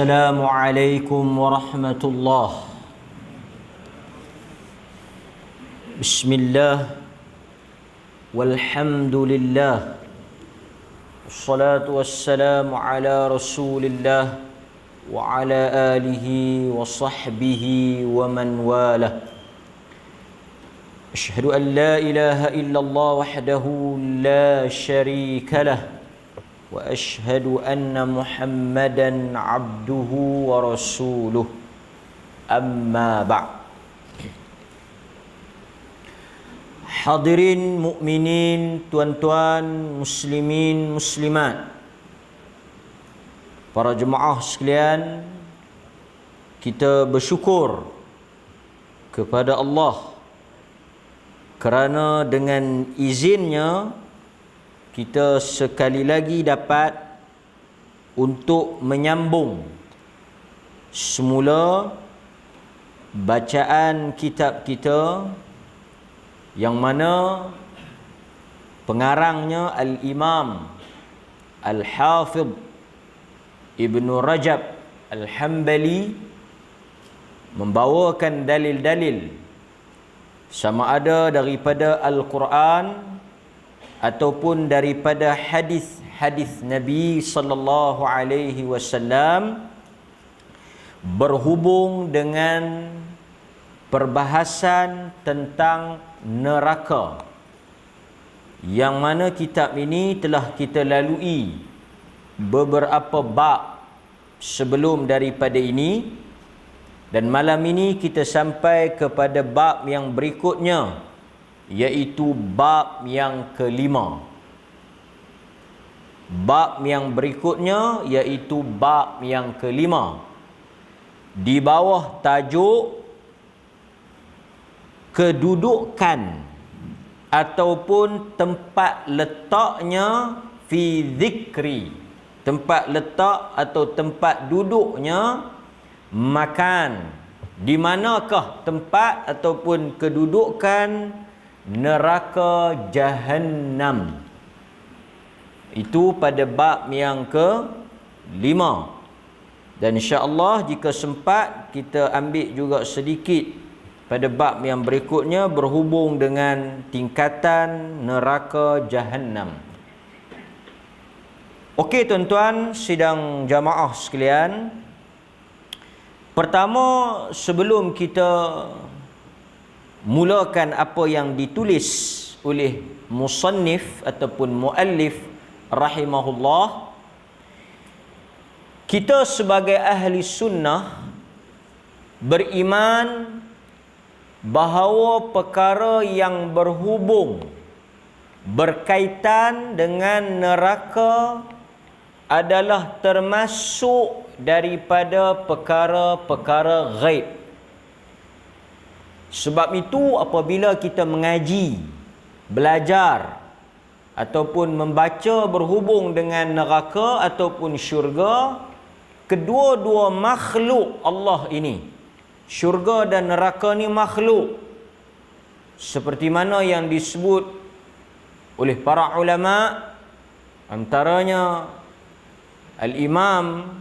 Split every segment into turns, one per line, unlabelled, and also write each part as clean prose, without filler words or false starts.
Assalamualaikum warahmatullahi. Bismillah, walhamdulillah, wassalatu wassalamu ala rasulillah wa ala alihi wa sahbihi wa man walah. Asyhadu an la ilaha illallah wahdahu la syarika lah wa asyhadu anna Muhammadan abduhu wa rasuluh. Amma ba'd. Hadirin mukminin, tuan-tuan muslimin muslimat, para jemaah sekalian, kita bersyukur kepada Allah kerana dengan izinnya kita sekali lagi dapat untuk menyambung semula bacaan kitab kita yang mana pengarangnya Al-Imam Al-Hafidh Ibn Rajab Al-Hambali membawakan dalil-dalil sama ada daripada Al-Quran ataupun daripada hadis-hadis Nabi sallallahu alaihi wasallam berhubung dengan perbahasan tentang neraka, yang mana kitab ini telah kita lalui beberapa bab sebelum daripada ini, dan malam ini kita sampai kepada bab yang berikutnya, iaitu bab yang kelima. Bab yang berikutnya iaitu bab yang kelima, di bawah tajuk kedudukan ataupun tempat letaknya fi zikri, tempat letak atau tempat duduknya makan, di manakah tempat ataupun kedudukan neraka Jahannam. Itu pada bab yang ke-5. Dan insya-Allah jika sempat kita ambil juga sedikit pada bab yang berikutnya berhubung dengan tingkatan neraka Jahannam. Okey tuan-tuan sidang jamaah sekalian, pertama sebelum kita mulakan apa yang ditulis oleh musannif ataupun muallif rahimahullah, kita sebagai ahli sunnah beriman bahawa perkara yang berhubung berkaitan dengan neraka adalah termasuk daripada perkara-perkara ghaib. Sebab itu apabila kita mengaji, belajar ataupun membaca berhubung dengan neraka ataupun syurga, kedua-dua makhluk Allah ini, syurga dan neraka ni makhluk, seperti mana yang disebut oleh para ulama, antaranya Al-Imam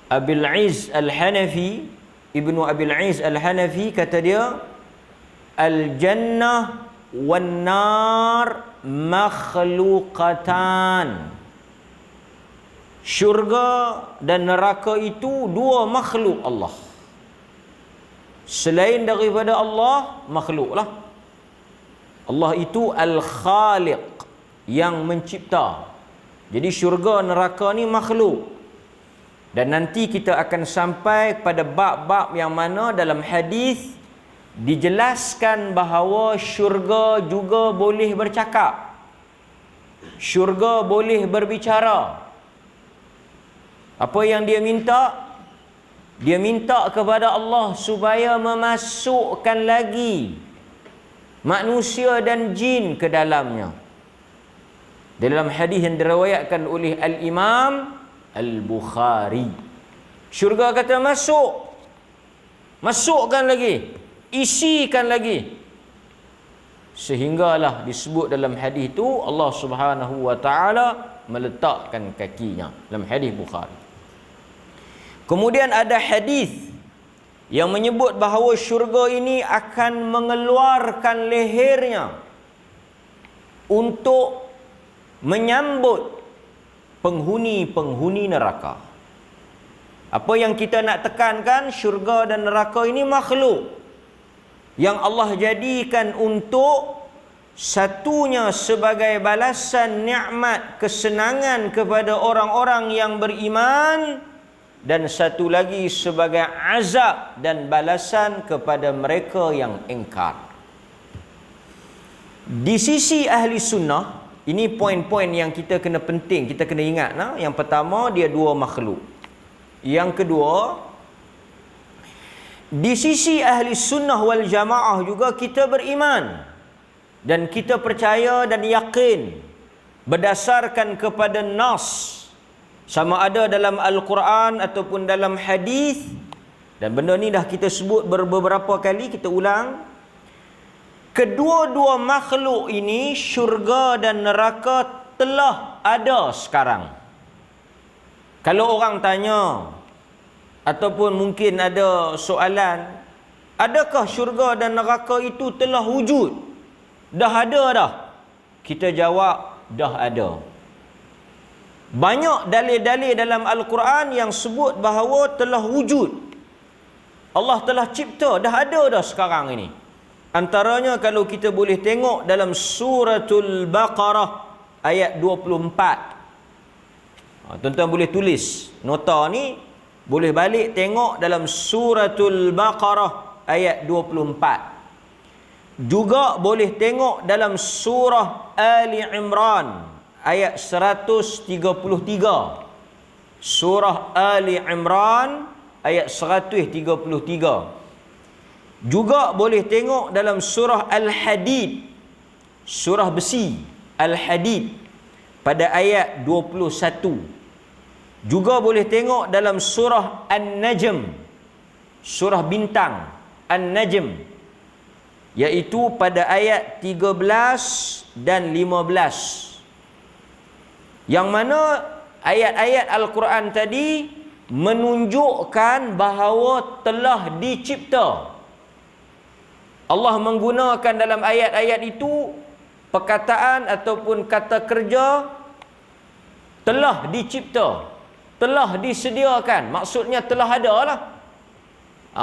Abil Izz Al-Hanafi, Ibnu Abil Izz Al-Hanafi, kata dia, Al-Jannah wan nar makhluqatan. Syurga dan neraka itu dua makhluk Allah. Selain daripada Allah, makhluklah. Allah itu Al-Khaliq, yang mencipta. Jadi syurga neraka ni makhluk. Dan nanti kita akan sampai pada bab-bab yang mana dalam hadis dijelaskan bahawa syurga juga boleh bercakap, syurga boleh berbicara. Apa yang dia minta? Dia minta kepada Allah supaya memasukkan lagi manusia dan jin ke dalamnya. Dalam hadis yang diriwayatkan oleh Al-Imam Al-Bukhari, syurga kata masuk, masukkan lagi, isikan lagi, sehinggalah disebut dalam hadis itu Allah Subhanahu wa taala meletakkan kakinya, dalam hadis Bukhari. Kemudian ada hadis yang menyebut bahawa syurga ini akan mengeluarkan lehernya untuk menyambut penghuni-penghuni neraka. Apa yang kita nak tekankan, syurga dan neraka ini makhluk yang Allah jadikan untuk satunya sebagai balasan nikmat kesenangan kepada orang-orang yang beriman, dan satu lagi sebagai azab dan balasan kepada mereka yang ingkar. Di sisi ahli sunnah, ini poin-poin yang kita kena penting, kita kena ingat. Yang pertama, dia dua makhluk. Yang kedua, di sisi ahli sunnah wal jamaah juga kita beriman dan kita percaya dan yakin berdasarkan kepada nas, sama ada dalam Al-Quran ataupun dalam hadis. Dan benda ni dah kita sebut beberapa kali, kita ulang. Kedua-dua makhluk ini, syurga dan neraka, telah ada sekarang. Kalau orang tanya ataupun mungkin ada soalan, adakah syurga dan neraka itu telah wujud? Dah ada dah? Kita jawab, dah ada. Banyak dalil-dalil dalam Al-Quran yang sebut bahawa telah wujud. Allah telah cipta, dah ada dah sekarang ini. Antaranya kalau kita boleh tengok dalam suratul Baqarah ayat 24. Tuan-tuan boleh tulis nota ni, boleh balik tengok dalam suratul Baqarah ayat 24. Juga boleh tengok dalam surah Ali Imran ayat 133. Surah Ali Imran ayat 133. Juga boleh tengok dalam surah Al-Hadid, surah besi Al-Hadid pada ayat 21. Juga boleh tengok dalam surah An-Najm, surah bintang An-Najm, iaitu pada ayat 13 dan 15. Yang mana ayat-ayat Al-Quran tadi menunjukkan bahawa telah dicipta. Allah menggunakan dalam ayat-ayat itu perkataan ataupun kata kerja telah dicipta, telah disediakan. Maksudnya telah ada lah.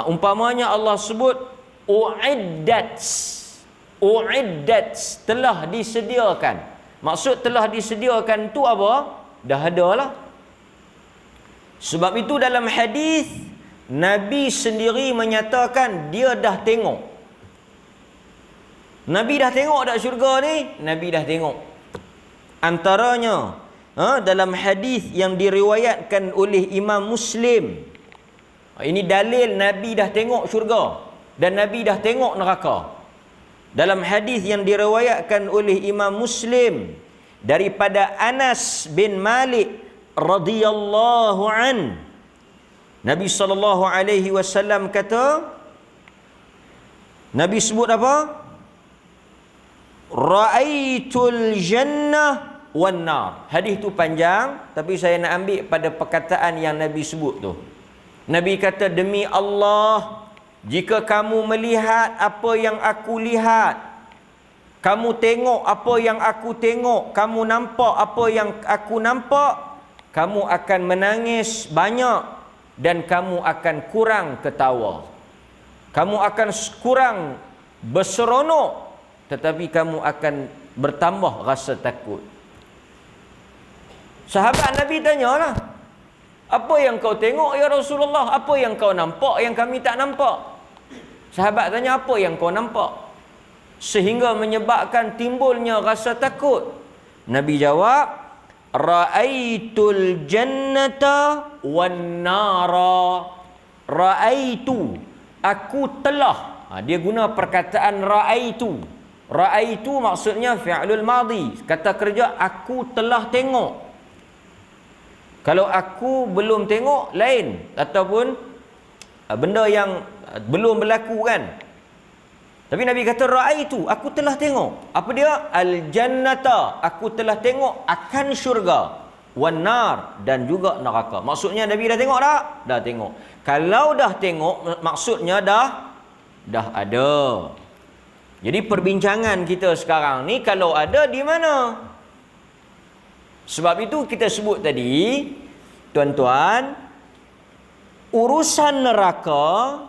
Umpamanya Allah sebut uiddat, telah disediakan. Maksud telah disediakan tu apa? Dah ada lah. Sebab itu dalam hadis Nabi sendiri menyatakan dia dah tengok. Nabi dah tengok tak syurga ni? Nabi dah tengok. Antaranya dalam hadis yang diriwayatkan oleh Imam Muslim. Ini dalil Nabi dah tengok syurga dan Nabi dah tengok neraka. Dalam hadis yang diriwayatkan oleh Imam Muslim daripada Anas bin Malik radhiyallahu an, Nabi sallallahu alaihi wasallam kata, Nabi sebut apa? Ra'aitul jannah wan nar. Hadis tu panjang, tapi saya nak ambil pada perkataan yang Nabi sebut tu. Nabi kata, demi Allah, jika kamu melihat apa yang aku lihat, kamu tengok apa yang aku tengok, kamu nampak apa yang aku nampak, kamu akan menangis banyak dan kamu akan kurang ketawa. Kamu akan kurang berseronok, tetapi kamu akan bertambah rasa takut. Sahabat Nabi tanyalah, apa yang kau tengok ya Rasulullah? Apa yang kau nampak yang kami tak nampak? Sahabat tanya, apa yang kau nampak sehingga menyebabkan timbulnya rasa takut? Nabi jawab, ra'aitul jannata wan nara. Ra'aitu, aku telah. Dia guna perkataan ra'aitu. Ra'aitu maksudnya fi'lul madhi, kata kerja aku telah tengok. Kalau aku belum tengok lain, ataupun benda yang belum berlaku kan. Tapi Nabi kata ra'aitu, aku telah tengok. Apa dia? Al jannata, aku telah tengok akan syurga. wan nar, dan juga neraka. Maksudnya Nabi dah tengok tak? Dah tengok. Kalau dah tengok, maksudnya dah ada. Jadi perbincangan kita sekarang ni, kalau ada di mana? Sebab itu kita sebut tadi, tuan-tuan, urusan neraka,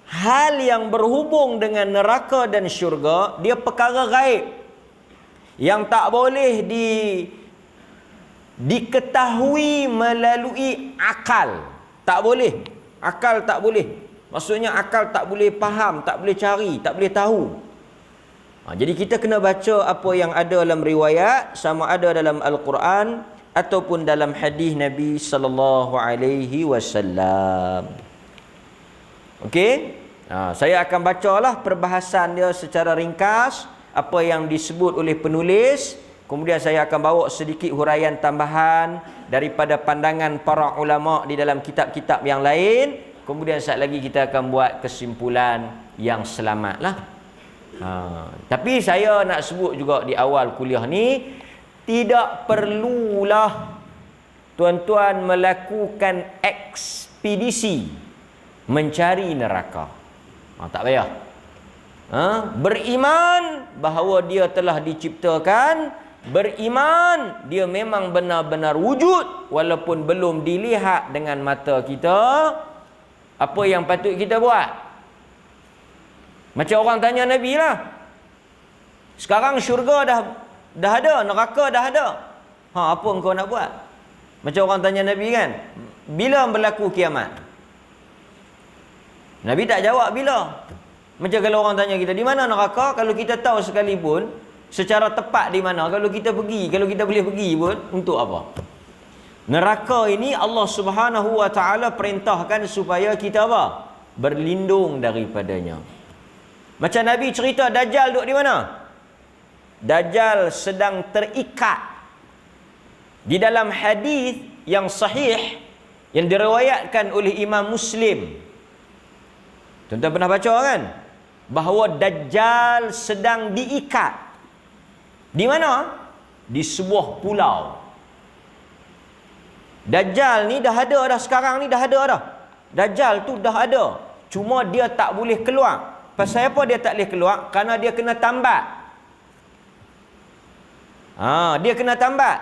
hal yang berhubung dengan neraka dan syurga, dia perkara gaib yang tak boleh diketahui melalui akal. Tak boleh. Akal tak boleh. Maksudnya akal tak boleh faham, tak boleh cari, tak boleh tahu. Jadi kita kena baca apa yang ada dalam riwayat, sama ada dalam Al-Quran ataupun dalam hadis Nabi sallallahu alaihi wasallam. Okey? Saya akan bacalah perbahasan dia secara ringkas, apa yang disebut oleh penulis. Kemudian saya akan bawa sedikit huraian tambahan daripada pandangan para ulama di dalam kitab-kitab yang lain. Kemudian saat lagi kita akan buat kesimpulan yang selamatlah. Tapi saya nak sebut juga di awal kuliah ni, tidak perlulah tuan-tuan melakukan ekspedisi mencari neraka. Tak payah. Beriman bahawa dia telah diciptakan, beriman dia memang benar-benar wujud walaupun belum dilihat dengan mata kita. Apa yang patut kita buat? Macam orang tanya Nabi lah, sekarang syurga dah ada, neraka dah ada, apa engkau nak buat? Macam orang tanya Nabi kan, bila berlaku kiamat? Nabi tak jawab bila. Macam kalau orang tanya kita, di mana neraka? Kalau kita tahu sekalipun secara tepat di mana, kalau kita pergi, kalau kita boleh pergi pun, untuk apa? Neraka ini Allah Subhanahu wa taala perintahkan supaya kita apa? Berlindung daripadanya. Macam Nabi cerita Dajjal duduk di mana? Dajjal sedang terikat. Di dalam hadis yang sahih yang diriwayatkan oleh Imam Muslim. Tuan-tuan pernah baca kan? Bahawa Dajjal sedang diikat. Di mana? Di sebuah pulau. Dajjal ni dah ada dah, sekarang ni dah ada dah. Dajjal tu dah ada. Cuma dia tak boleh keluar. Pasal apa dia tak boleh keluar? Kerana dia kena tambat. Dia kena tambat.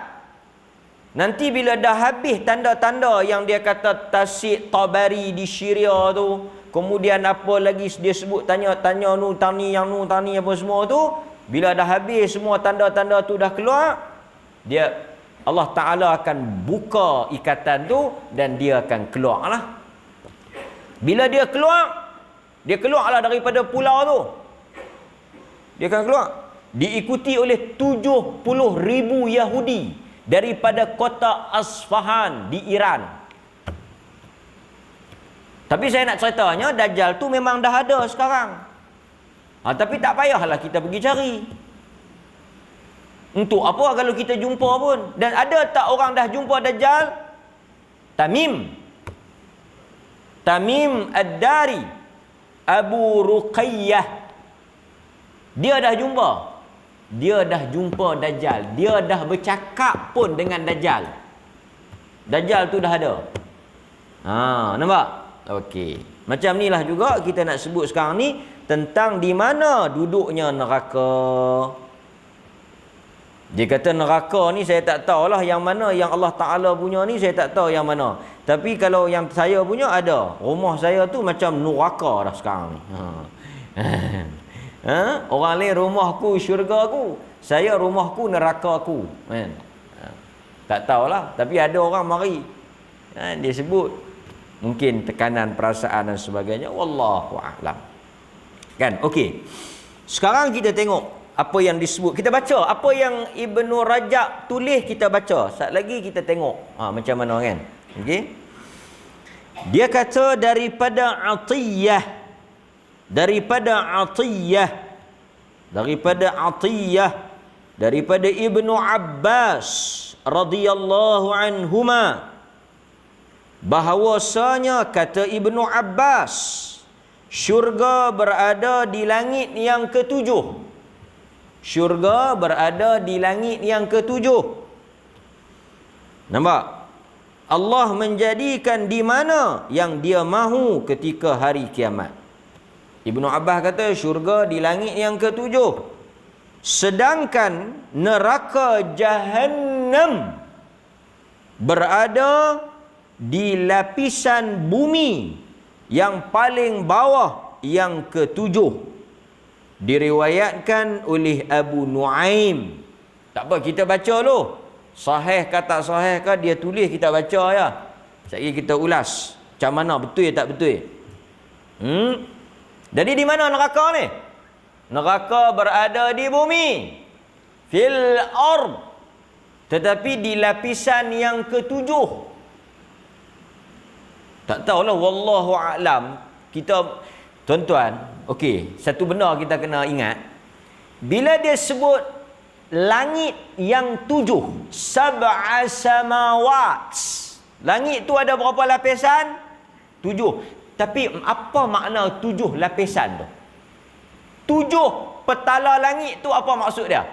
Nanti bila dah habis tanda-tanda yang dia kata Tasik Tabari di Syria tu, kemudian apa lagi dia sebut, tanya nu tani yang nu tani apa semua tu, bila dah habis semua tanda-tanda tu dah keluar, Allah Ta'ala akan buka ikatan tu dan dia akan keluar lah. Bila dia keluarlah daripada pulau tu. Dia akan keluar. Diikuti oleh 70,000 Yahudi daripada kota Asfahan di Iran. Tapi saya nak ceritanya, Dajjal tu memang dah ada sekarang. Tapi tak payahlah kita pergi cari. Untuk apa kalau kita jumpa pun? Dan ada tak orang dah jumpa Dajjal? Tamim Ad-Dari, Abu Ruqayyah, dia dah jumpa Dajjal. Dia dah bercakap pun dengan Dajjal. Dajjal tu dah ada. Nampak? Okey. Macam ni lah juga kita nak sebut sekarang ni tentang di mana duduknya neraka. Dia kata neraka ni saya tak tahulah yang mana yang Allah Ta'ala punya ni, saya tak tahu yang mana. Tapi kalau yang saya punya ada. Rumah saya tu macam neraka dah sekarang ni. Orang lain rumahku syurgaku, saya rumahku nerakaku. Tak tahulah. Tapi ada orang mari, dia sebut mungkin tekanan perasaan dan sebagainya. Wallahu a'lam. Kan? Okey. Sekarang kita tengok apa yang disebut. Kita baca apa yang Ibnu Rajab tulis, kita baca. Sat lagi kita tengok macam mana kan. Okey. Dia kata daripada daripada Ibnu Abbas radhiyallahu anhuma, bahawasanya kata Ibnu Abbas, syurga berada di langit yang ketujuh. Syurga berada di langit yang ketujuh. Nampak? Allah menjadikan di mana yang dia mahu ketika hari kiamat. Ibnu Abbas kata syurga di langit yang ketujuh. Sedangkan neraka Jahannam berada di lapisan bumi yang paling bawah yang ketujuh. Diriwayatkan oleh Abu Nuaim. Tak apa, kita baca dulu. Sahih ke tak sahih ke, dia tulis, kita baca ya. Sekali kita ulas macam mana betul tak betul. Jadi di mana neraka ni? Neraka berada di bumi, fil ard, tetapi di lapisan yang ketujuh. Tak tahulah, wallahu a'lam. Kita, tuan-tuan, okey, satu benda kita kena ingat. Bila dia sebut langit yang tujuh, sab'a samawat, langit tu ada berapa lapisan? 7. Tapi apa makna 7 lapisan tu? 7 petala langit tu apa maksud dia?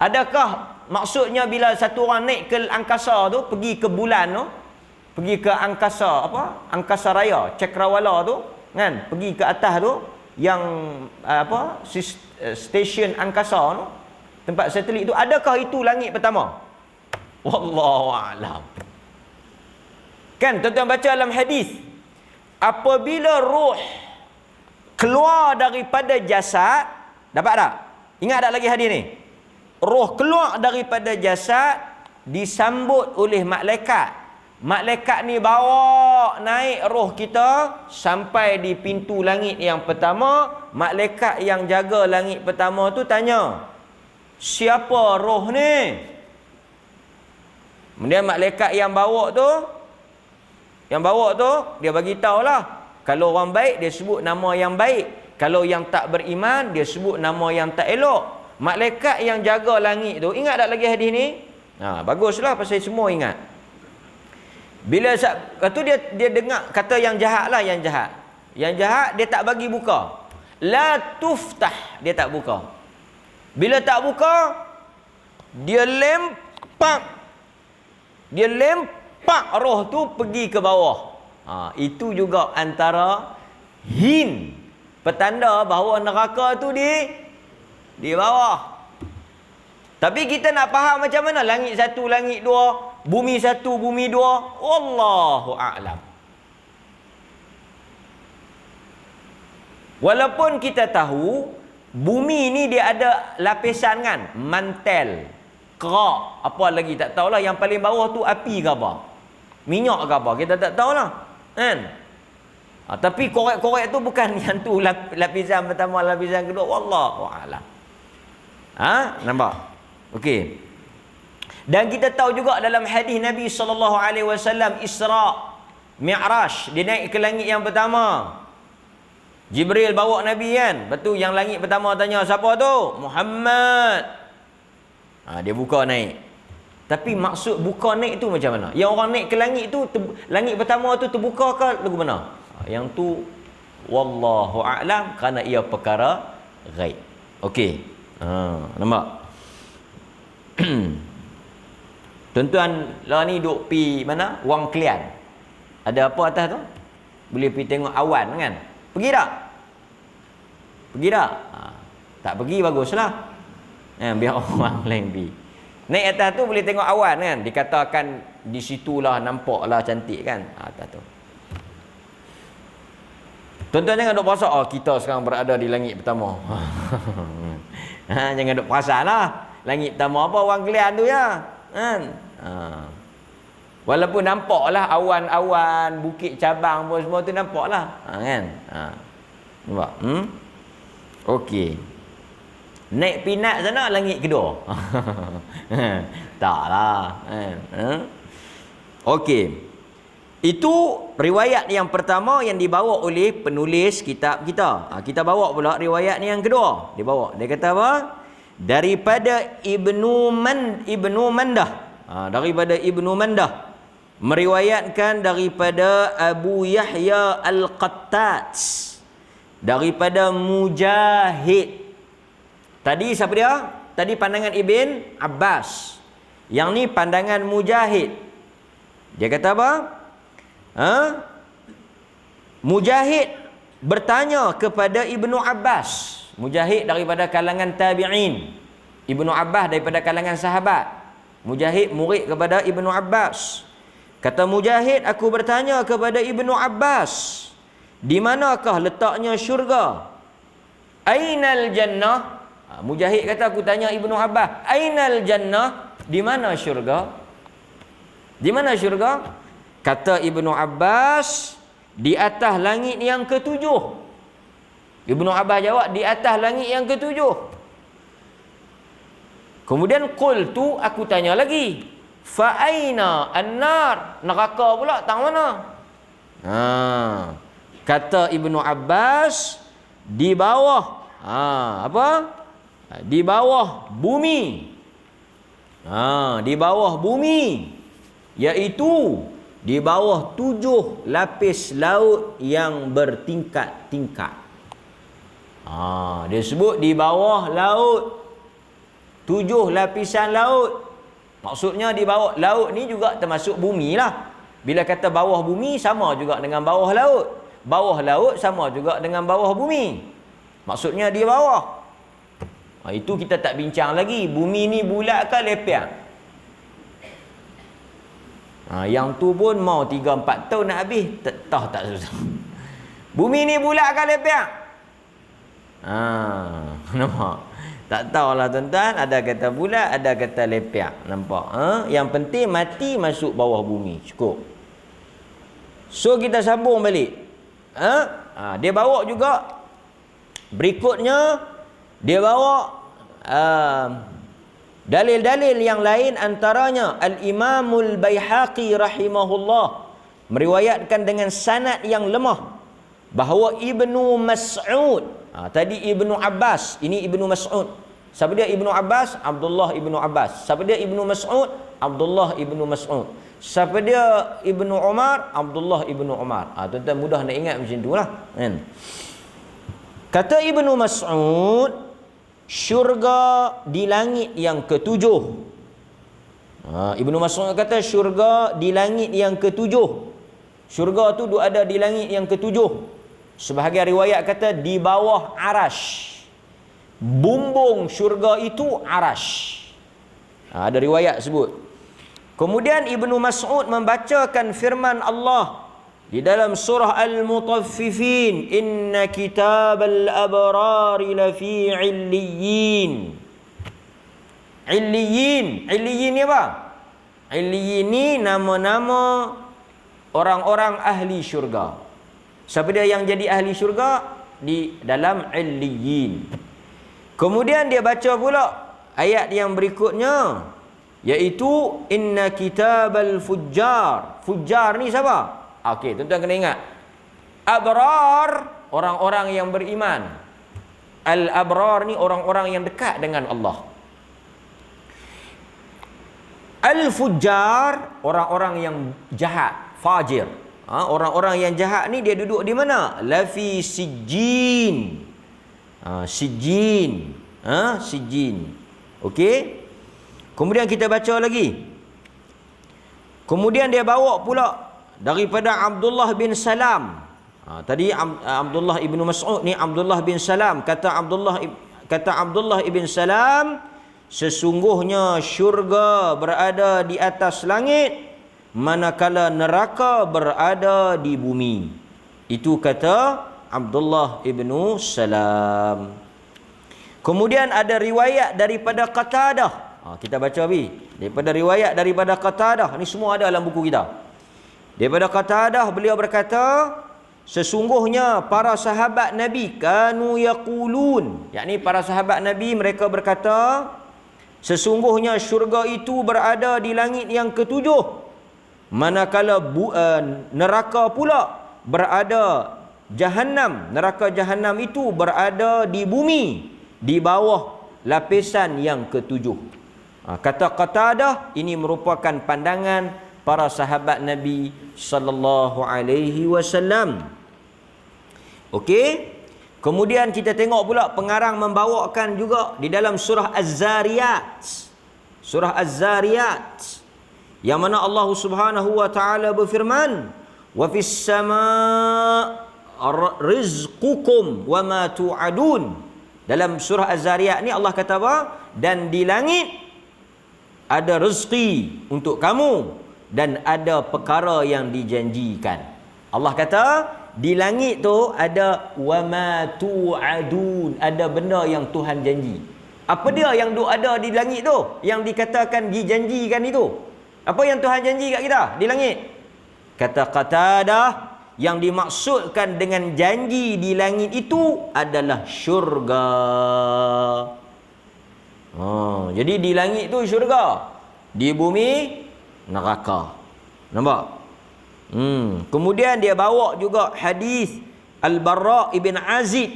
Adakah maksudnya bila satu orang naik ke angkasa tu, pergi ke bulan tu, pergi ke angkasa apa? Angkasa raya, cakrawala tu, kan? Pergi ke atas tu yang apa? Stesen angkasa tu, tempat satelit tu, adakah itu langit pertama? Wallahu a'lam. Kan tuan-tuan baca dalam hadis, apabila roh keluar daripada jasad, dapat tak? Ingat tak lagi hadis ni? Roh keluar daripada jasad disambut oleh malaikat. Malaikat ni bawa naik roh kita sampai di pintu langit yang pertama. Malaikat yang jaga langit pertama tu tanya, siapa roh ni? Kemudian malaikat yang bawa tu, dia bagi tahulah. Kalau orang baik, dia sebut nama yang baik. Kalau yang tak beriman, dia sebut nama yang tak elok. Malaikat yang jaga langit tu, ingat tak lagi hadis ni? Baguslah, pasal semua ingat. Bila tu dia dengar kata yang jahat lah, yang jahat. Yang jahat dia tak bagi buka. La tuftah, dia tak buka. Bila tak buka, dia lempak roh tu pergi ke bawah. Itu juga antara petanda bahawa neraka tu di bawah. Tapi kita nak faham macam mana langit satu, langit dua, bumi satu, bumi dua, wallahu a'lam. Walaupun kita tahu bumi ni dia ada lapisan kan, mantel, kerak, apa lagi tak tahulah, yang paling bawah tu api ke apa, minyak ke apa, kita tak tahulah kan. Tapi korek-korek tu bukan yang tu lapisan pertama, lapisan kedua, wallahu a'lam. Nampak? Okey. Dan kita tahu juga dalam hadis Nabi SAW Isra Mi'raj, dia naik ke langit yang pertama. Jibril bawa Nabi kan. Betul, yang langit pertama tanya, siapa tu? Muhammad. Dia buka naik. Tapi maksud buka naik tu macam mana? Yang orang naik ke langit tu, langit pertama tu terbuka ke lagu mana? Yang tu wallahu a'lam, kerana ia perkara ghaib. Okey. Nampak? Tuan-tuan lah ni duk pi mana? Wang Kelian. Ada apa atas tu? Boleh pergi tengok awan kan? Pergi tak? Pergi tak? Tak pergi baguslah. Biar orang lain pergi. Naik atas tu boleh tengok awan kan? Dikatakan di situlah nampaklah cantik kan? Atas tu. Tuan-tuan jangan duk perasan, kita sekarang berada di langit pertama. Jangan duk perasan lah. Langit pertama apa? Wang Kelian tu ya. Kan? Walaupun nampaklah awan-awan, bukit cabang pun semua tu nampaklah. Kan? Nampak? Okey. Naik pinat sana langit kedua. Taklah. Okey. Itu riwayat yang pertama yang dibawa oleh penulis kitab kita. Kita bawa pula riwayat ni yang kedua. Dia bawa. Dia kata apa? Daripada Ibnu Mandah. Daripada Ibnu Mandah. Meriwayatkan daripada Abu Yahya Al-Qattat. Daripada Mujahid. Tadi siapa dia? Tadi pandangan Ibn Abbas. Yang ni pandangan Mujahid. Dia kata apa? Mujahid bertanya kepada Ibnu Abbas. Mujahid daripada kalangan tabi'in. Ibnu Abbas daripada kalangan sahabat. Mujahid murid kepada Ibnu Abbas. Kata Mujahid, aku bertanya kepada Ibnu Abbas, di manakah letaknya syurga? Ainal jannah? Mujahid kata, aku tanya Ibnu Abbas, ainal jannah? Di mana syurga? Di mana syurga? Kata Ibnu Abbas, di atas langit yang ketujuh. Ibnu Abbas jawab, di atas langit yang ketujuh. Kemudian qultu, aku tanya lagi, fa aina an-nar? Neraka pula tang mana? Kata Ibnu Abbas, di bawah apa? Di bawah bumi. Di bawah bumi, iaitu di bawah 7 lapis laut yang bertingkat-tingkat. Dia sebut di bawah laut, 7 lapisan laut. Maksudnya di bawah laut ni juga termasuk bumi lah. Bila kata bawah bumi, sama juga dengan bawah laut. Bawah laut sama juga dengan bawah bumi. Maksudnya di bawah. Itu kita tak bincang lagi. Bumi ni bulat ke lepiak? Yang tu pun mau 3-4 tahun nak habis. Tak susah. Bumi ni bulat ke lepiak? Nampak? Tak tahulah tuan-tuan, ada kata bulat, ada kata lepiak. Nampak? Yang penting mati masuk bawah bumi. Cukup. So kita sambung balik. Dia bawa juga berikutnya, dia bawa dalil-dalil yang lain, antaranya Al-Imamul Baihaqi rahimahullah meriwayatkan dengan sanad yang lemah bahawa Ibnu Mas'ud, tadi Ibnu Abbas, ini Ibnu Mas'ud. Siapa dia Ibnu Abbas? Abdullah Ibnu Abbas. Siapa dia Ibnu Mas'ud? Abdullah Ibnu Mas'ud. Siapa dia Ibnu Umar? Abdullah Ibnu Umar. Tuan-tuan mudah nak ingat macam itulah, kan? Kata Ibnu Mas'ud, syurga di langit yang ketujuh. Ibnu Mas'ud kata syurga di langit yang ketujuh. Syurga tu ada di langit yang ketujuh. Sebahagian riwayat kata di bawah arash. Bumbung syurga itu arash. Ada riwayat sebut. Kemudian Ibnu Mas'ud membacakan firman Allah di dalam surah Al-Mutaffifin, inna kitabal abrari lafi illiyin. Illiyin ni apa? Illiyin ni nama-nama orang-orang ahli syurga. Siapa dia yang jadi ahli syurga? Di dalam illiyin. Kemudian dia baca pula ayat yang berikutnya, iaitu inna kitabal fujjar. Fujjar ni siapa? Okey, tuan-tuan kena ingat. Abrar, orang-orang yang beriman. Al-abrar ni orang-orang yang dekat dengan Allah. Al-fujjar, orang-orang yang jahat, fajir. Orang-orang yang jahat ni dia duduk di mana? Lafi sijjin. Sijjin. Sijjin. Okey. Kemudian kita baca lagi. Kemudian dia bawa pula daripada Abdullah bin Salam. Tadi Abdullah ibnu Mas'ud ni Abdullah bin Salam. Kata Abdullah ibn Salam, sesungguhnya syurga berada di atas langit, manakala neraka berada di bumi. Itu kata Abdullah ibnu Salam. Kemudian ada riwayat daripada Qatadah. Kita baca habis. Daripada riwayat daripada Qatadah. Ni semua ada dalam buku kita. Daripada Qatadah beliau berkata, sesungguhnya para sahabat Nabi kanu yaqulun, yakni para sahabat Nabi mereka berkata, sesungguhnya syurga itu berada di langit yang ketujuh, manakala neraka pula berada Jahannam, neraka Jahannam itu berada di bumi, di bawah lapisan yang ketujuh. Kata Qatadah, ini merupakan pandangan para sahabat Nabi sallallahu alaihi wasallam. Okey. Kemudian kita tengok pula pengarang membawakan juga di dalam surah Az-Zariyat. surah Az-Zariyat, yang mana Allah Subhanahu wa taala berfirman, wa fis sama' rizqukum wa ma tu'adun. Dalam surah Az-Zariyat ni Allah kata apa? Dan di langit ada rezeki untuk kamu dan ada perkara yang dijanjikan. Allah kata di langit tu ada wa ma tu'adun, ada benda yang Tuhan janji. Apa dia yang ada di langit tu? Yang dikatakan dijanjikan itu. Apa yang Tuhan janji kat kita di langit? Kata Qatadah, yang dimaksudkan dengan janji di langit itu adalah syurga. Jadi di langit tu syurga, di bumi neraka. Nampak? Kemudian dia bawa juga hadis Al-Barra ibn Azib,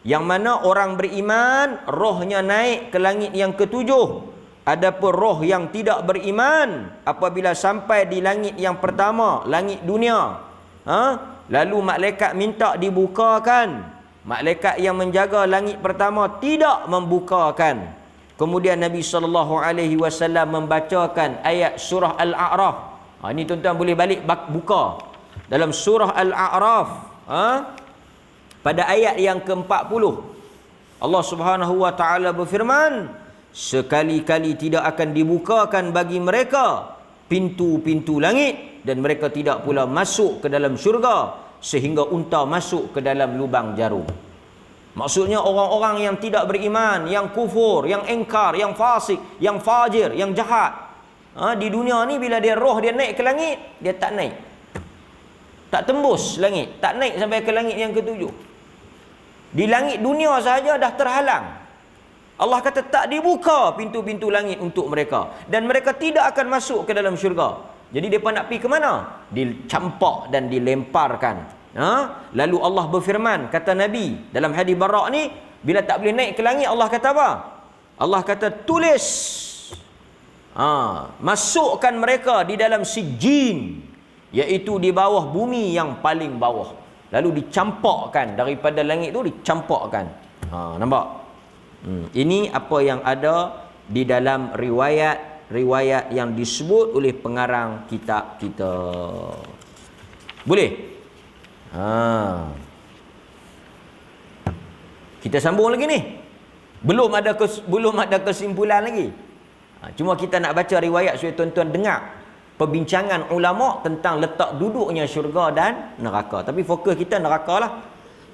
yang mana orang beriman rohnya naik ke langit yang ketujuh. Adapun roh yang tidak beriman apabila sampai di langit yang pertama, langit dunia, lalu malaikat minta dibukakan. Malaikat yang menjaga langit pertama tidak membukakan. Kemudian Nabi SAW membacakan ayat surah Al-A'raf. Ini tuan-tuan boleh balik buka dalam surah Al-A'raf, pada ayat yang ke-40. Allah Subhanahu wa taala berfirman, sekali-kali tidak akan dibukakan bagi mereka pintu-pintu langit, dan mereka tidak pula masuk ke dalam syurga sehingga unta masuk ke dalam lubang jarum. Maksudnya orang-orang yang tidak beriman, yang kufur, yang engkar, yang fasik, yang fajir, yang jahat, di dunia ni bila dia roh dia naik ke langit, dia tak naik, tak tembus langit, tak naik sampai ke langit yang ketujuh. Di langit dunia sahaja dah terhalang. Allah kata tak dibuka pintu-pintu langit untuk mereka, dan mereka tidak akan masuk ke dalam syurga. Jadi mereka nak pergi ke mana? Dicampak dan dilemparkan. Lalu Allah berfirman, kata Nabi dalam hadis Bara' ni, bila tak boleh naik ke langit, Allah kata apa? Allah kata tulis, masukkan mereka di dalam sijjin, iaitu di bawah bumi yang paling bawah. Lalu dicampakkan daripada langit tu, dicampakkan. Nampak? Ini apa yang ada di dalam riwayat yang disebut oleh pengarang kitab kita. Boleh? Kita sambung lagi ni. Belum ada kesimpulan lagi. Cuma kita nak baca riwayat supaya tuan-tuan dengar perbincangan ulama tentang letak duduknya syurga dan neraka. Tapi fokus kita neraka lah.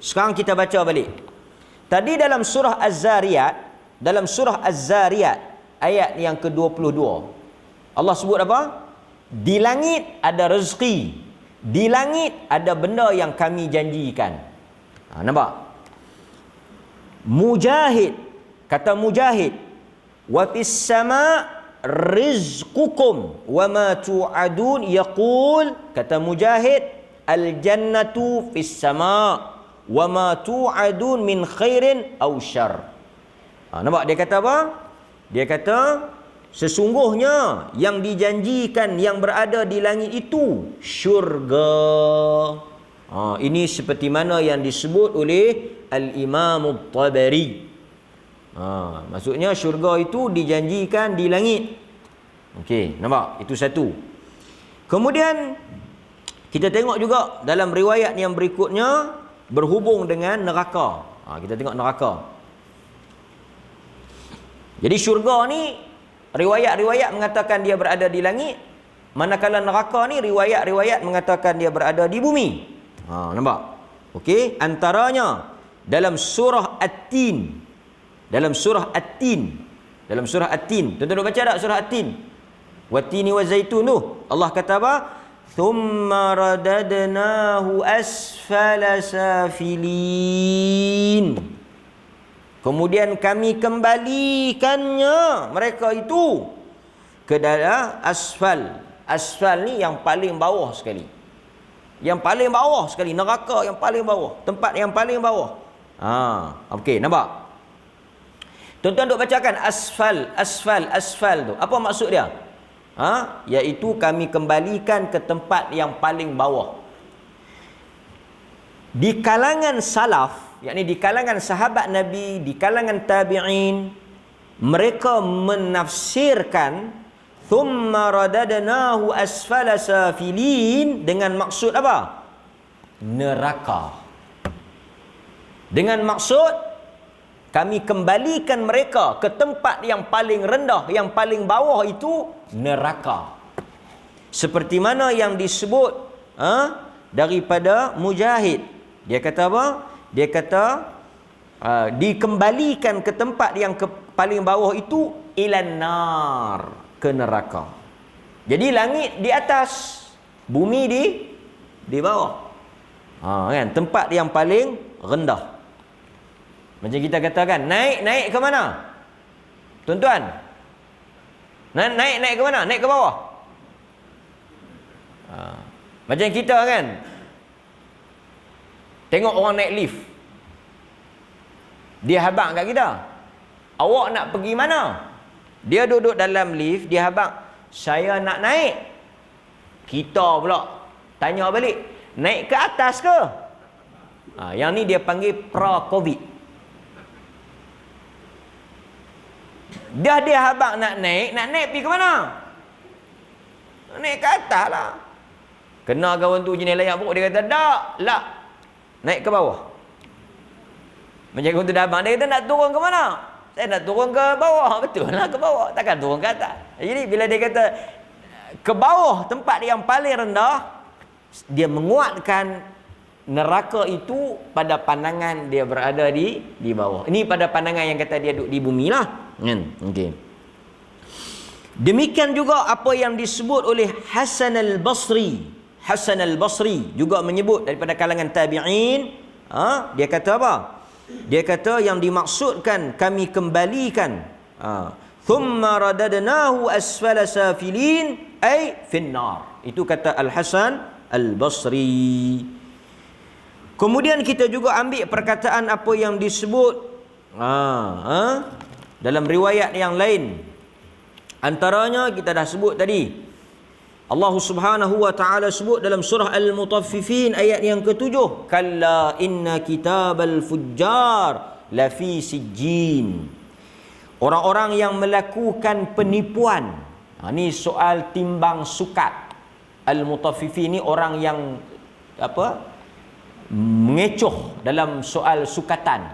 Sekarang kita baca balik. Tadi dalam surah Az-Zariyat ayat yang ke-22, Allah sebut apa? Di langit ada rezeki, di langit ada benda yang kami janjikan. Nampak? Mujahid, kata Mujahid, wa fis sama' rizqukum wa ma tu'adun, yaqul, kata Mujahid, al jannatu fis sama' wa ma tu'adun min khairin aw syarr. Nampak dia kata apa? Dia kata sesungguhnya yang dijanjikan yang berada di langit itu syurga. Ini seperti mana yang disebut oleh Al-Imam At-Tabari. Maksudnya syurga itu dijanjikan di langit. Okey, nampak? Itu satu. Kemudian kita tengok juga dalam riwayat yang berikutnya berhubung dengan neraka. Kita tengok neraka. Jadi syurga ni riwayat-riwayat mengatakan dia berada di langit, manakala neraka ni riwayat-riwayat mengatakan dia berada di bumi. Nampak? Okey, antaranya dalam surah At-Tin. Dalam surah At-Tin. Tuan-tuan dah baca tak surah At-Tin? Wat-tini waz-zaitun tu. Allah kata apa? Thumma radadnahu asfala safilin. Kemudian kami kembalikannya mereka itu ke dalam asfal. Asfal ni yang paling bawah sekali. Yang paling bawah sekali, neraka yang paling bawah, tempat yang paling bawah. Okey, nampak? Tuan-tuan duk bacakan asfal tu. Apa maksud dia? Iaitu kami kembalikan ke tempat yang paling bawah. Di kalangan salaf, yakni di kalangan sahabat Nabi, di kalangan tabi'in, mereka menafsirkan thumma radadnahu asfala safilin dengan maksud apa? Neraka. Dengan maksud kami kembalikan mereka ke tempat yang paling rendah, yang paling bawah itu neraka. Seperti mana yang disebut daripada Mujahid. Dia kata apa? Dia kata dikembalikan ke tempat yang paling bawah itu ilan nar, ke neraka. Jadi langit di atas, bumi di bawah. Kan, tempat yang paling rendah. Macam kita katakan, naik ke mana? Tuan-tuan, naik ke mana? Naik ke bawah. Macam kita kan, tengok orang naik lift, dia habaq kat kita, awak nak pergi mana? Dia duduk dalam lift, dia habaq, saya nak naik. Kita pula tanya balik, naik ke atas ke? Yang ni dia panggil pra-covid. Dia habaq nak naik pergi ke mana? Naik ke atas lah. Kena kawan tu jenis layak buruk, dia kata tak lah, naik ke bawah. Macam kawan tu dah habaq, dia kata nak turun ke mana? Saya nak turun ke bawah. Betul lah, ke bawah, takkan turun ke atas. Jadi bila dia kata ke bawah, tempat yang paling rendah, dia menguatkan neraka itu pada pandangan dia berada di bawah. Ini pada pandangan yang kata dia duduk di bumi lah. Okay. Demikian juga apa yang disebut oleh Hasan al-Basri. Hasan al-Basri juga menyebut daripada kalangan tabi'in. Dia kata apa? Dia kata yang dimaksudkan kami kembalikan thumma radadnahu asfala safilin ay finnar. Itu kata Al-Hasan al-Basri. Kemudian kita juga ambil perkataan apa yang disebut dalam riwayat yang lain. Antaranya kita dah sebut tadi, Allah Subhanahu wa taala sebut dalam surah Al-Mutaffifin ayat yang ke-7, kalla inna kitabal fujjar lafi sijjin. Orang-orang yang melakukan penipuan. Ni soal timbang sukat. Al-Mutaffifin ni orang yang mengecoh dalam soal sukatan,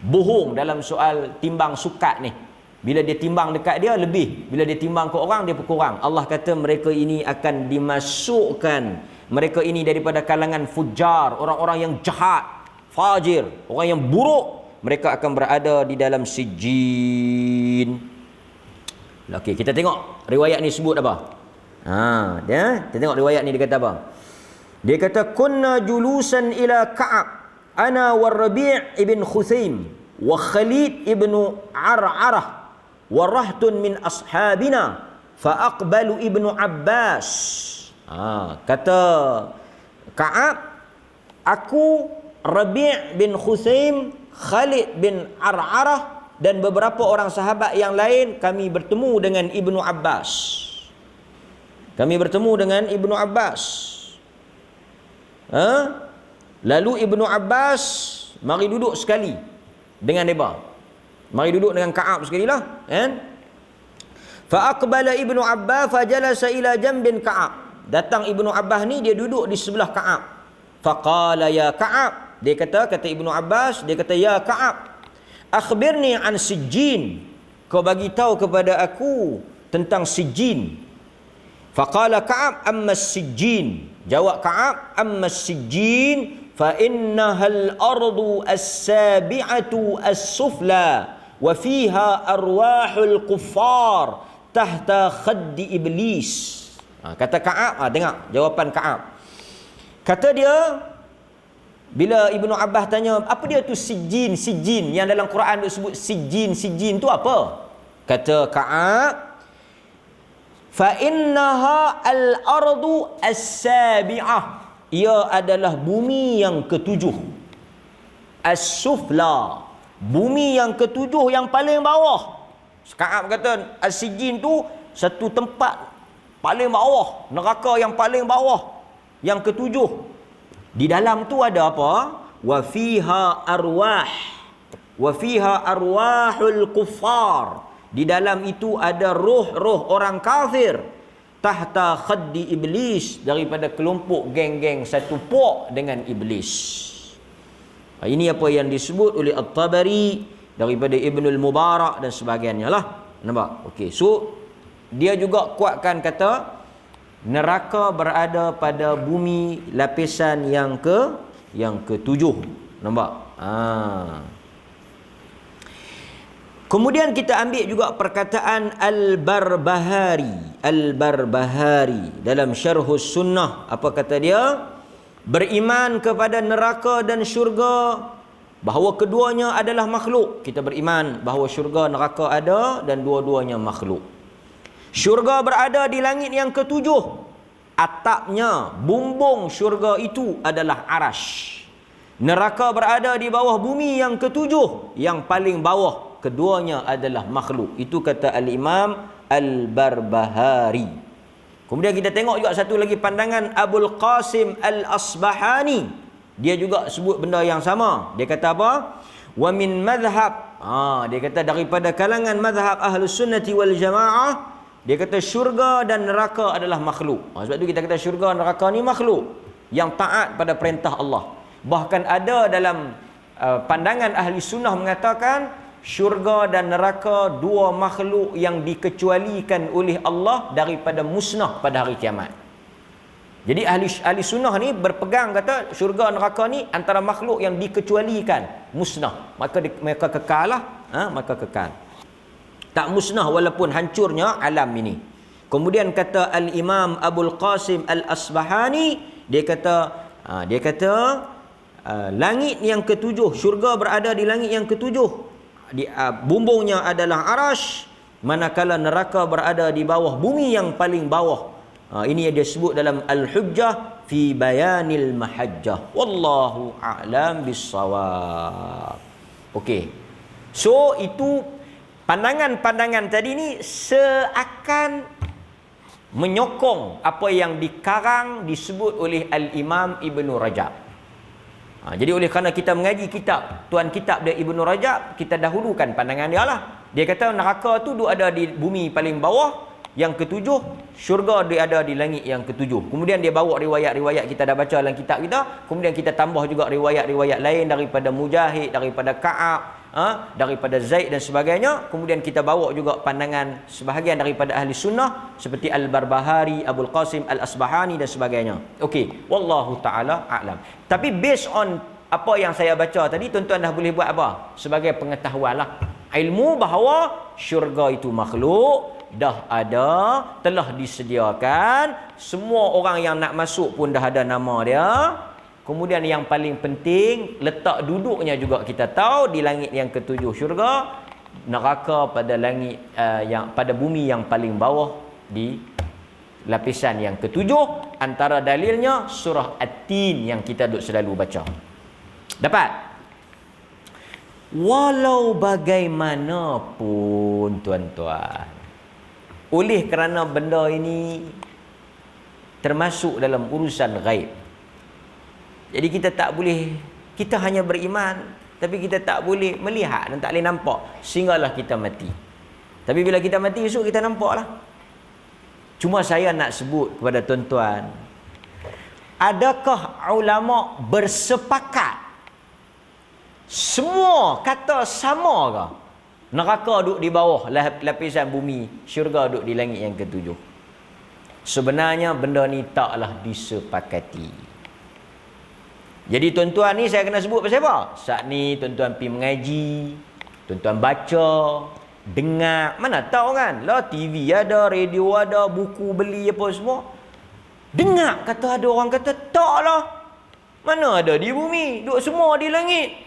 bohong dalam soal timbang sukat ni. Bila dia timbang dekat dia lebih, bila dia timbang ke orang dia berkurang. Allah kata mereka ini akan dimasukkan, mereka ini daripada kalangan fujar, orang-orang yang jahat, fajir, orang yang buruk, mereka akan berada di dalam sijjin. Okey, kita tengok riwayat ni sebut apa. Kita tengok riwayat ni dia kata apa. Dia kata kunna julusan ila Ka'ab ana wa Rabi' ibn Khuthaim wa Khalid ibn Ar'arah wa rahtun min ashabina fa aqbalu ibnu Abbas. Kata Ka'ab, aku, Rabi' bin Khuthaim, Khalid bin Ar'arah dan beberapa orang sahabat yang lain, kami bertemu dengan Ibnu Abbas. Lalu Ibnu Abbas mari duduk sekali dengan mereka. Mari duduk dengan Ka'ab sekali lah, kan? Fa aqbala Ibnu Abbas fa jalasa ila jambin Ka'ab. Datang Ibnu Abbas ni, dia duduk di sebelah Ka'ab. Fa qala ya Ka'ab, dia kata Ibnu Abbas, dia kata ya Ka'ab, akhbirni an sijjin. Kau bagi tahu kepada aku tentang sijjin. Fa qala Ka'ab amma sijjin. Jawab Ka'ab, amma sijjin fa innahal ardu as-sabi'atu as-sufla wa fiha arwahul kuffar tahta khaddi iblis. Kata Ka'ab, dengar jawapan Ka'ab. Kata dia, bila Ibnu Abbas tanya apa dia tu sijjin yang dalam Quran disebut sijjin tu apa? Kata Ka'ab, fa innaha al-ardu as-sabi'ah. Ia adalah bumi yang ketujuh. As-sufla, bumi yang ketujuh yang paling bawah. Ka'ab kata as-sijjin tu satu tempat paling bawah, neraka yang paling bawah, yang ketujuh. Di dalam tu ada apa? Wa fiha arwahul kuffar. Di dalam itu ada roh-roh orang kafir. Tahta khaddi iblis, daripada kelompok geng-geng satu pok dengan iblis. Ini apa yang disebut oleh At-Tabari daripada Ibnul Mubarak dan sebagainya lah. Nampak? Okey. So dia juga kuatkan kata neraka berada pada bumi lapisan yang ketujuh. Nampak? Kemudian kita ambil juga perkataan Al-Barbahari dalam Syarhus Sunnah. Apa kata dia? Beriman kepada neraka dan syurga, bahawa keduanya adalah makhluk. Kita beriman bahawa syurga neraka ada dan dua-duanya makhluk. Syurga berada di langit yang ketujuh. Atapnya, bumbung syurga itu adalah arash. Neraka berada di bawah bumi yang ketujuh, yang paling bawah. Keduanya adalah makhluk. Itu kata Al-Imam Al-Barbahari. Kemudian kita tengok juga satu lagi pandangan Abul Qasim Al-Asbahani. Dia juga sebut benda yang sama. Dia kata apa? Wa min madhab. Dia kata daripada kalangan madhab Ahlus Sunnati wal Jamaah, dia kata syurga dan neraka adalah makhluk. Sebab tu kita kata syurga dan neraka ni makhluk yang taat pada perintah Allah. Bahkan ada dalam pandangan ahli sunnah mengatakan syurga dan neraka dua makhluk yang dikecualikan oleh Allah daripada musnah pada hari kiamat. Jadi ahli sunnah ni berpegang kata syurga dan neraka ni antara makhluk yang dikecualikan, musnah. Maka kekal lah. Maka kekal. Tak musnah walaupun hancurnya alam ini. Kemudian kata Al-Imam Abul Qasim Al-Asbahani, dia kata langit yang ketujuh, syurga berada di langit yang ketujuh. Bumbungnya adalah arash, manakala neraka berada di bawah bumi yang paling bawah. Ini yang dia sebut dalam Al-Hujjah fi Bayanil Mahajjah. Wallahu a'lam bissawab. Okey. So itu pandangan-pandangan tadi ni seakan menyokong apa yang dikarang disebut oleh Al-Imam Ibn Rajab. Jadi oleh kerana kita mengaji kitab, tuan kitab dia Ibn Rajab, kita dahulukan pandangan dia lah. Dia kata neraka tu ada di bumi paling bawah, yang ketujuh, syurga dia ada di langit yang ketujuh. Kemudian dia bawa riwayat-riwayat kita dah baca dalam kitab kita, kemudian kita tambah juga riwayat-riwayat lain daripada Mujahid, daripada Ka'ab, daripada Zaid dan sebagainya. Kemudian kita bawa juga pandangan sebahagian daripada ahli sunnah seperti Al-Barbahari, Abul Qasim Al-Asbahani dan sebagainya. Okey, wallahu taala a'lam. Tapi based on apa yang saya baca tadi, tuan-tuan dah boleh buat apa? Sebagai pengetahuan lah. Ilmu bahawa syurga itu makhluk, dah ada, telah disediakan. Semua orang yang nak masuk pun dah ada nama dia. Kemudian yang paling penting, letak duduknya juga kita tahu di langit yang ketujuh syurga, neraka pada langit pada bumi yang paling bawah di lapisan yang ketujuh. Antara dalilnya surah At-Tin yang kita duk selalu baca. Dapat? Walau bagaimanapun tuan-tuan, oleh kerana benda ini termasuk dalam urusan ghaib, jadi kita tak boleh, kita hanya beriman, tapi kita tak boleh melihat dan tak boleh nampak sehinggalah kita mati. Tapi bila kita mati esok kita nampaklah. Cuma saya nak sebut kepada tuan-tuan, adakah ulama bersepakat semua kata sama ke? Neraka duduk di bawah lapisan bumi, syurga duduk di langit yang ketujuh. Sebenarnya benda ni taklah disepakati. Jadi tuan-tuan ni saya kena sebut pasal apa? Saat ni tuan-tuan pergi mengaji, tuan-tuan baca, dengar, mana tahu kan? Lah TV ada, radio ada, buku beli apa semua. Dengar kata ada orang kata taklah. Mana ada di bumi, duduk semua di langit.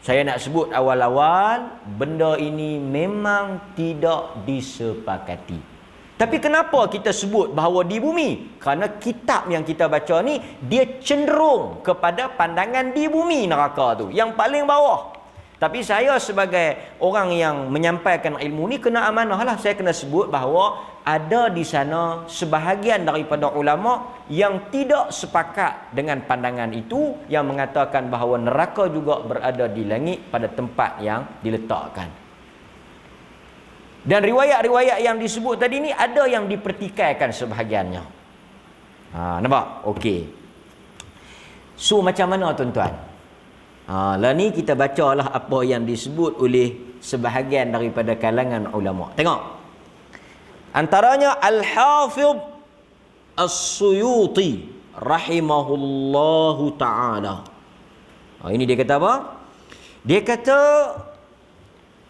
Saya nak sebut awal-awal, benda ini memang tidak disepakati. Tapi kenapa kita sebut bahawa di bumi? Kerana kitab yang kita baca ni, dia cenderung kepada pandangan di bumi neraka tu, yang paling bawah. Tapi saya sebagai orang yang menyampaikan ilmu ni, kena amanah lah. Saya kena sebut bahawa ada di sana sebahagian daripada ulama yang tidak sepakat dengan pandangan itu, yang mengatakan bahawa neraka juga berada di langit pada tempat yang diletakkan. Dan riwayat-riwayat yang disebut tadi ni ada yang dipertikaikan sebahagiannya. Nampak? Okey. So macam mana tuan-tuan? Lah ni kita bacalah apa yang disebut oleh sebahagian daripada kalangan ulama. Tengok. Antaranya Al-Hafidh As-Suyuti rahimahullahu ta'ala. Ini dia kata apa? Dia kata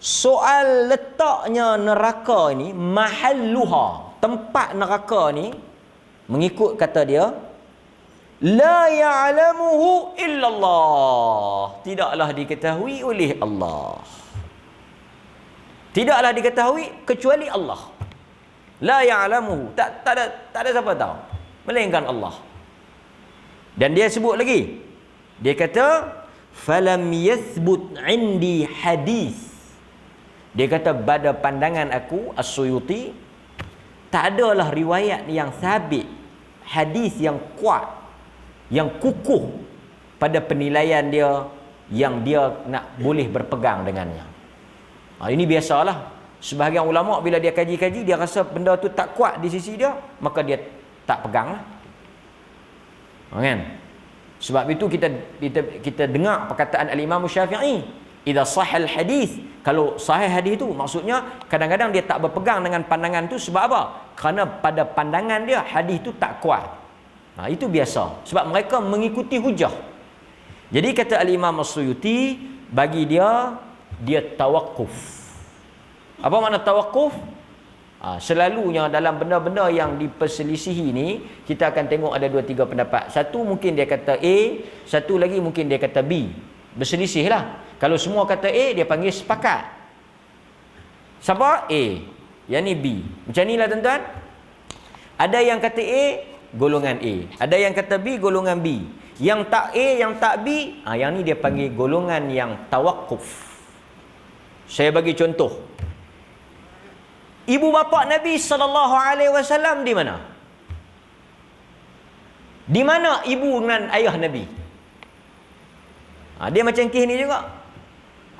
soal letaknya neraka ini, mahalluha, tempat neraka ni, mengikut kata dia, la ya'lamuhu illallah, tidaklah diketahui oleh Allah. Tidaklah diketahui kecuali Allah. La ya'lamuhu, tak ada siapa tahu melainkan Allah. Dan dia sebut lagi, dia kata falam yathbut indi hadis. Dia kata pada pandangan aku, As-Suyuti, tak adalah riwayat yang sabit, hadis yang kuat, yang kukuh pada penilaian dia, yang dia nak boleh berpegang dengannya. Ini biasalah. Sebahagian ulama bila dia kaji-kaji, dia rasa benda tu tak kuat di sisi dia, maka dia tak pegang lah. Kan? Sebab itu kita dengar perkataan Al-Imam Syafi'i, idza sahal hadis, kalau sahih hadis tu maksudnya kadang-kadang dia tak berpegang dengan pandangan tu. Sebab apa? Kerana pada pandangan dia hadis tu tak kuat. Itu biasa, sebab mereka mengikuti hujah. Jadi kata Al-Imam As-Suyuti, bagi dia tawakuf. Apa makna tawakuf? Selalunya dalam benda-benda yang diperselisihi ni, kita akan tengok ada 2-3 pendapat. Satu mungkin dia kata A, satu lagi mungkin dia kata B. Berselisih lah. Kalau semua kata A, dia panggil sepakat. Siapa? A. Yang ni B. Macam ni lah tuan-tuan. Ada yang kata A, golongan A. Ada yang kata B, golongan B. Yang tak A, yang tak B, yang ni dia panggil golongan yang tawakuf. Saya bagi contoh. Ibu bapa Nabi SAW di mana? Di mana ibu dengan ayah Nabi? Dia macam kisah ni juga.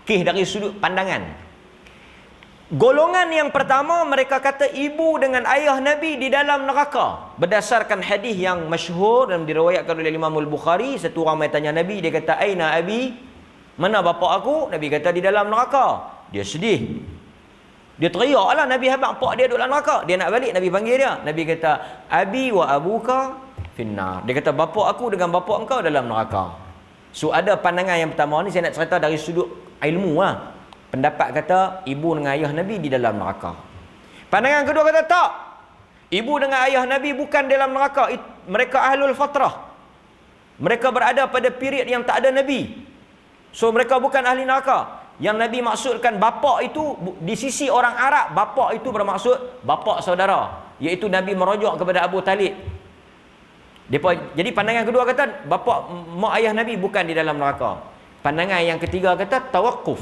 Kisah dari sudut pandangan. Golongan yang pertama, mereka kata ibu dengan ayah Nabi di dalam neraka. Berdasarkan hadis yang masyhur dan diriwayatkan oleh Imam Al-Bukhari. Satu orang mai tanya Nabi, dia kata, "Aina abi?" Mana bapa aku? Nabi kata, di dalam neraka. Dia sedih. Dia teriaklah Nabi habaq pak dia duduk dalam neraka. Dia nak balik, Nabi panggil dia. Nabi kata, "Abi wa abuka finnar." Dia kata, bapa aku dengan bapa engkau dalam neraka. So ada pandangan yang pertama ni, saya nak cerita dari sudut ilmu lah. Pendapat kata ibu dengan ayah Nabi di dalam neraka. Pandangan kedua kata tak. Ibu dengan ayah Nabi bukan dalam neraka. Mereka ahlul fatrah. Mereka berada pada period yang tak ada Nabi. So mereka bukan ahli neraka. Yang Nabi maksudkan bapa itu, di sisi orang Arab, bapa itu bermaksud bapa saudara, iaitu Nabi merujuk kepada Abu Talib. Jadi pandangan kedua kata bapa mak ayah Nabi bukan di dalam neraka. Pandangan yang ketiga kata tawakuf.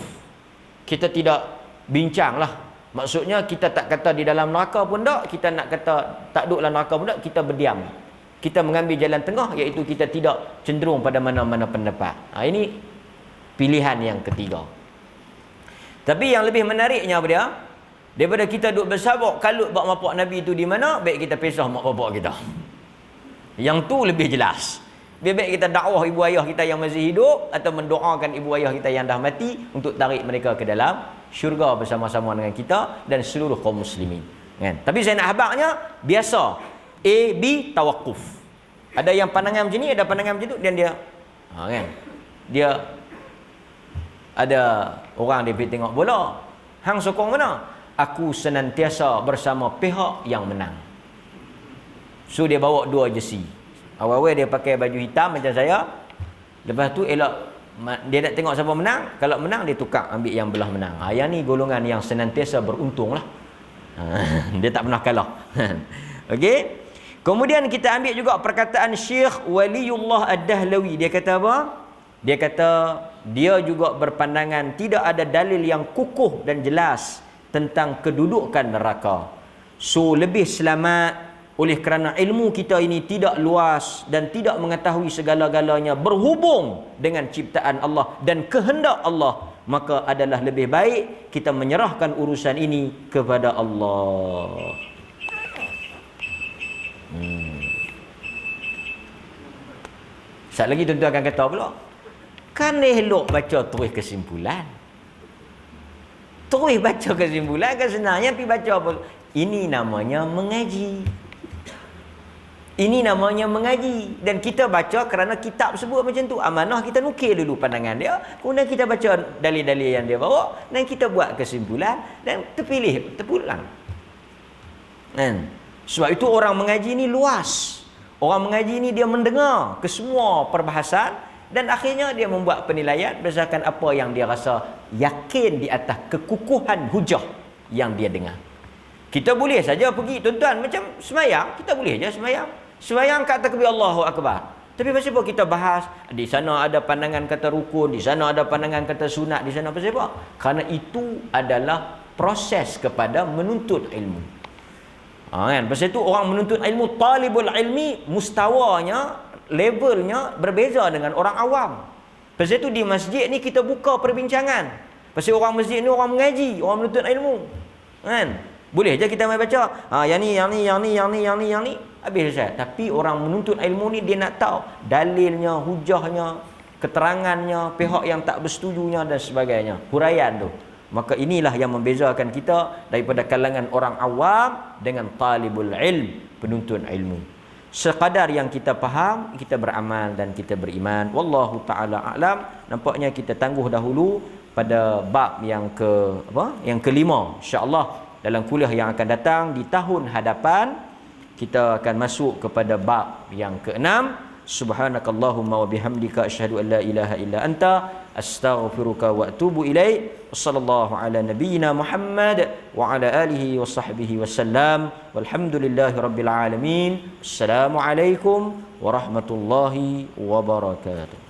Kita tidak bincang lah. Maksudnya kita tak kata di dalam neraka pun tak, kita nak kata tak duduk dalam neraka pun tak, kita berdiam. Kita mengambil jalan tengah, iaitu kita tidak cenderung pada mana-mana pendapat. Ini pilihan yang ketiga. Tapi yang lebih menariknya apa dia? Daripada kita duduk bersabak kalut mak bapak Nabi itu di mana, baik kita pisah mak bapak kita. Yang tu lebih jelas. Lebih baik kita dakwah ibu ayah kita yang masih hidup, atau mendoakan ibu ayah kita yang dah mati untuk tarik mereka ke dalam syurga bersama-sama dengan kita dan seluruh kaum muslimin. Kan? Tapi saya nak habaknya biasa A, B, tawakuf. Ada yang pandangan macam ni, ada pandangan macam tu, dan dia kan? Dia ada orang dia pergi tengok bola. Hang sokong mana? Aku senantiasa bersama pihak yang menang. So dia bawa 2 jersey. Awal-awal dia pakai baju hitam macam saya. Lepas tu elok dia nak tengok siapa menang. Kalau menang dia tukar ambil yang belah menang. Yang ni golongan yang senantiasa beruntung lah. Dia tak pernah kalah. Okey. Kemudian kita ambil juga perkataan Syekh Waliullah Ad-Dahlawi. Dia kata apa? Dia kata dia juga berpandangan tidak ada dalil yang kukuh dan jelas tentang kedudukan neraka. So lebih selamat oleh kerana ilmu kita ini tidak luas dan tidak mengetahui segala-galanya berhubung dengan ciptaan Allah dan kehendak Allah, maka adalah lebih baik kita menyerahkan urusan ini kepada Allah. Sekali lagi tuan-tuan akan kata pula, kan elok baca terus kesimpulan. Terus baca kesimpulan kan senangnya pergi baca apa? Ini namanya mengaji. Ini namanya mengaji. Dan kita baca kerana kitab sebut macam tu. Amanah kita nukil dulu pandangan dia. Kemudian kita baca dalil-dalil yang dia bawa. Dan kita buat kesimpulan. Dan terpulang. Kan? Sebab itu orang mengaji ni luas. Orang mengaji ni dia mendengar ke semua perbahasan. Dan akhirnya dia membuat penilaian berdasarkan apa yang dia rasa yakin di atas kekukuhan hujah yang dia dengar. Kita boleh saja pergi, tuan-tuan, macam semayang, kita boleh je semayang. Semayang kat takbir Allahu Akbar. Tapi pasal apa kita bahas, di sana ada pandangan kata rukun, di sana ada pandangan kata sunat, di sana pasal apa? Kerana itu adalah proses kepada menuntut ilmu. Kan? Pasal itu orang menuntut ilmu, talibul ilmi, mustawanya, levelnya berbeza dengan orang awam. Pasal itu di masjid ni kita buka perbincangan. Pasal orang masjid ni orang mengaji, orang menuntut ilmu. Kan? Boleh je kita main baca. Yang ni. Habis selesai. Tapi orang menuntut ilmu ni dia nak tahu dalilnya, hujahnya, keterangannya, pihak yang tak bersetujunya dan sebagainya. Huraian tu. Maka inilah yang membezakan kita daripada kalangan orang awam dengan talibul ilm, penuntut ilmu. Sekadar yang kita faham, kita beramal dan kita beriman. Wallahu taala a'lam. Nampaknya kita tangguh dahulu pada bab yang kelima. Insya-Allah dalam kuliah yang akan datang di tahun hadapan kita akan masuk kepada bab yang keenam. Subhanakallahumma wa bihamdika asyhadu an la ilaha illa anta astaghfiruka wa atubu ilaik. Wassallallahu ala nabiyyina Muhammad wa ala alihi wa sahbihi wasallam. Walhamdulillahi rabbil alamin. Assalamualaikum warahmatullahi wabarakatuh.